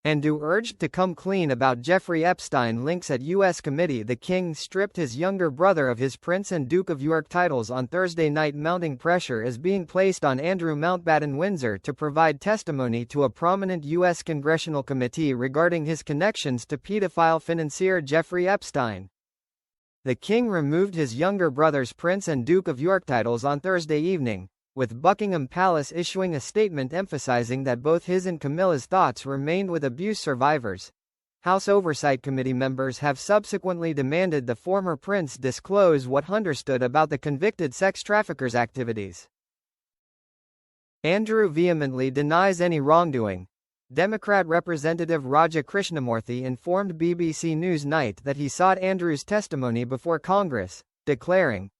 Andew urged to come clean about Jeffrey Epstein links at U.S. committee. The king stripped his younger brother of his Prince and Duke of York titles on Thursday night. Mounting pressure is being placed on Andrew Mountbatten Windsor to provide testimony to a prominent U.S. congressional committee regarding his connections to pedophile financier Jeffrey Epstein. The king removed his younger brother's Prince and Duke of York titles on Thursday evening, with Buckingham Palace issuing a statement emphasizing that both his and Camilla's thoughts remained with abuse survivors. House Oversight Committee members have subsequently demanded the former prince disclose what understood about the convicted sex trafficker's activities. Andrew vehemently denies any wrongdoing. Democrat Representative Raja Krishnamurthy informed BBC News Night that he sought Andrew's testimony before Congress, declaring,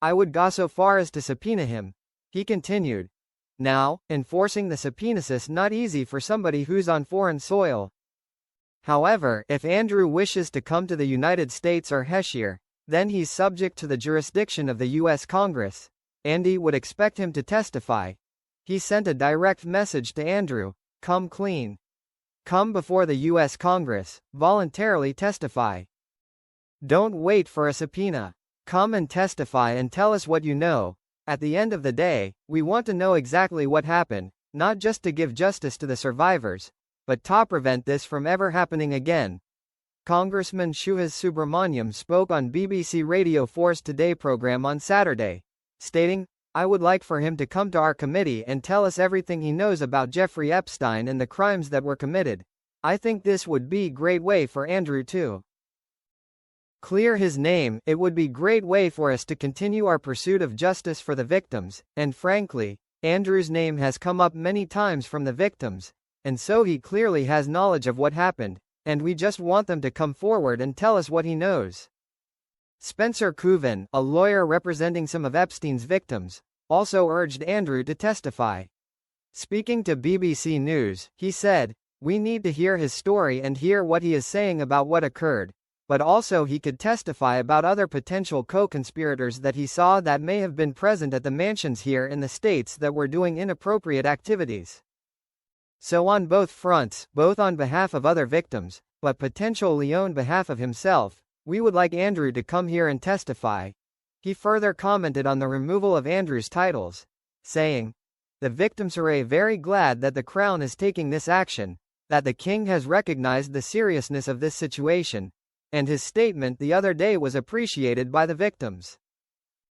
"I would go so far as to subpoena him." He continued, "Now, enforcing the subpoena's not easy for somebody who's on foreign soil. However, if Andrew wishes to come to the United States or Heshire, then he's subject to the jurisdiction of the U.S. Congress. Andy would expect him to testify." He sent a direct message to Andrew, "Come clean. Come before the U.S. Congress, voluntarily testify. Don't wait for a subpoena. Come and testify and tell us what you know. At the end of the day, we want to know exactly what happened, not just to give justice to the survivors, but to prevent this from ever happening again." Congressman Suhas Subramaniam spoke on BBC Radio 4's Today program on Saturday, stating, "I would like for him to come to our committee and tell us everything he knows about Jeffrey Epstein and the crimes that were committed. I think this would be a great way for Andrew to clear his name. It would be a great way for us to continue our pursuit of justice for the victims, and frankly, Andrew's name has come up many times from the victims, and so he clearly has knowledge of what happened, and we just want them to come forward and tell us what he knows." Spencer Kuvan, a lawyer representing some of Epstein's victims, also urged Andrew to testify. Speaking to BBC News, he said, "We need to hear his story and hear what he is saying about what occurred, but also he could testify about other potential co-conspirators that he saw that may have been present at the mansions here in the States that were doing inappropriate activities. So on both fronts, both on behalf of other victims, but potentially on behalf of himself, we would like Andrew to come here and testify." He further commented on the removal of Andrew's titles, saying, "The victims are very glad that the Crown is taking this action, that the King has recognized the seriousness of this situation, and his statement the other day was appreciated by the victims."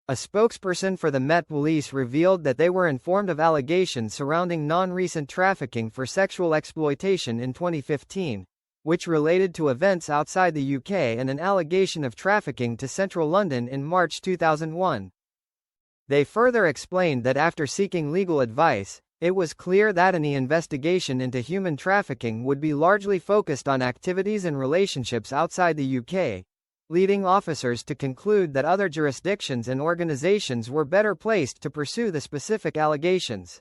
A spokesperson for the Met Police revealed that they were informed of allegations surrounding non-recent trafficking for sexual exploitation in 2015, which related to events outside the UK, and an allegation of trafficking to central London in March 2001. They further explained that after seeking legal advice, it was clear that any investigation into human trafficking would be largely focused on activities and relationships outside the UK, leading officers to conclude that other jurisdictions and organizations were better placed to pursue the specific allegations.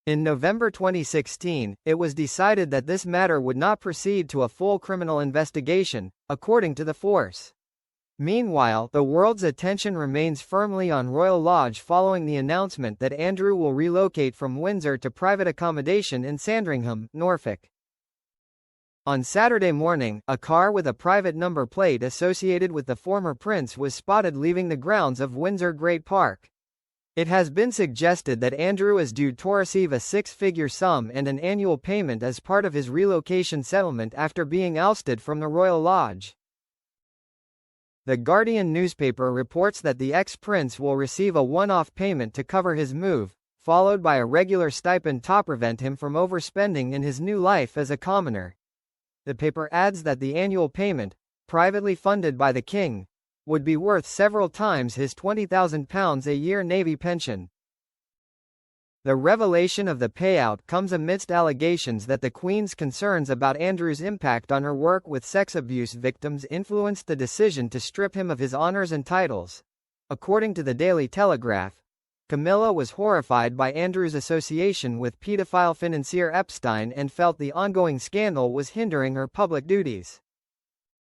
In November 2016, it was decided that this matter would not proceed to a full criminal investigation, according to the force. Meanwhile, the world's attention remains firmly on Royal Lodge following the announcement that Andrew will relocate from Windsor to private accommodation in Sandringham, Norfolk. On Saturday morning, a car with a private number plate associated with the former prince was spotted leaving the grounds of Windsor Great Park. It has been suggested that Andrew is due to receive a six-figure sum and an annual payment as part of his relocation settlement after being ousted from the Royal Lodge. The Guardian newspaper reports that the ex-prince will receive a one-off payment to cover his move, followed by a regular stipend to prevent him from overspending in his new life as a commoner. The paper adds that the annual payment, privately funded by the king, would be worth several times his £20,000 a year Navy pension. The revelation of the payout comes amidst allegations that the Queen's concerns about Andrew's impact on her work with sex abuse victims influenced the decision to strip him of his honours and titles. According to the Daily Telegraph, Camilla was horrified by Andrew's association with paedophile financier Epstein and felt the ongoing scandal was hindering her public duties.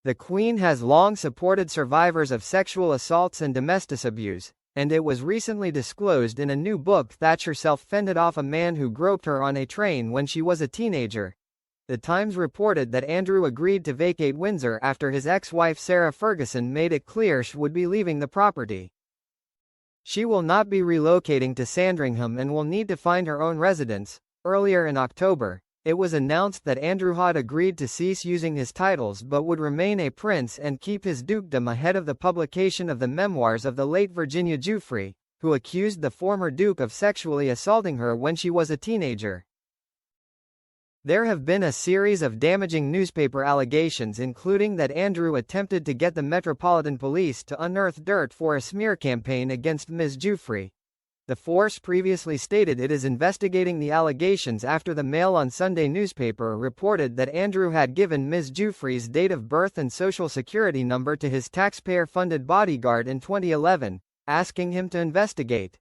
The Queen has long supported survivors of sexual assaults and domestic abuse, and it was recently disclosed in a new book Thatcher self-fended off a man who groped her on a train when she was a teenager. The Times reported that Andew agreed to vacate Windsor after his ex-wife Sarah Ferguson made it clear she would be leaving the property. She will not be relocating to Sandringham and will need to find her own residence. Earlier in October, it was announced that Andew had agreed to cease using his titles but would remain a prince and keep his dukedom ahead of the publication of the memoirs of the late Virginia Jeffrey, who accused the former duke of sexually assaulting her when she was a teenager. There have been a series of damaging newspaper allegations, including that Andew attempted to get the Metropolitan Police to unearth dirt for a smear campaign against Ms. Jeffrey. The force previously stated it is investigating the allegations after the Mail on Sunday newspaper reported that Andew had given Ms. Jeffrey's date of birth and social security number to his taxpayer-funded bodyguard in 2011, asking him to investigate.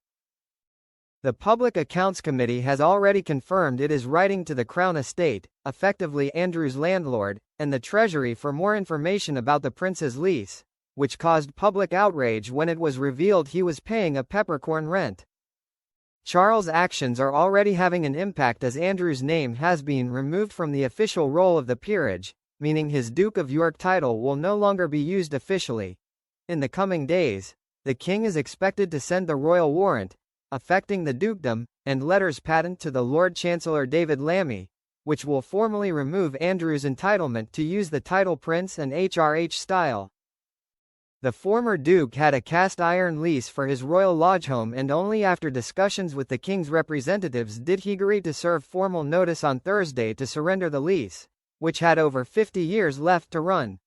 The Public Accounts Committee has already confirmed it is writing to the Crown Estate, effectively Andrew's landlord, and the Treasury for more information about the prince's lease, which caused public outrage when it was revealed he was paying a peppercorn rent. Charles' actions are already having an impact as Andrew's name has been removed from the official roll of the peerage, meaning his Duke of York title will no longer be used officially. In the coming days, the king is expected to send the royal warrant, affecting the dukedom, and letters patent to the Lord Chancellor David Lammy, which will formally remove Andrew's entitlement to use the title Prince and HRH style. The former duke had a cast-iron lease for his royal lodge home, and only after discussions with the king's representatives did he agree to serve formal notice on Thursday to surrender the lease, which had over 50 years left to run.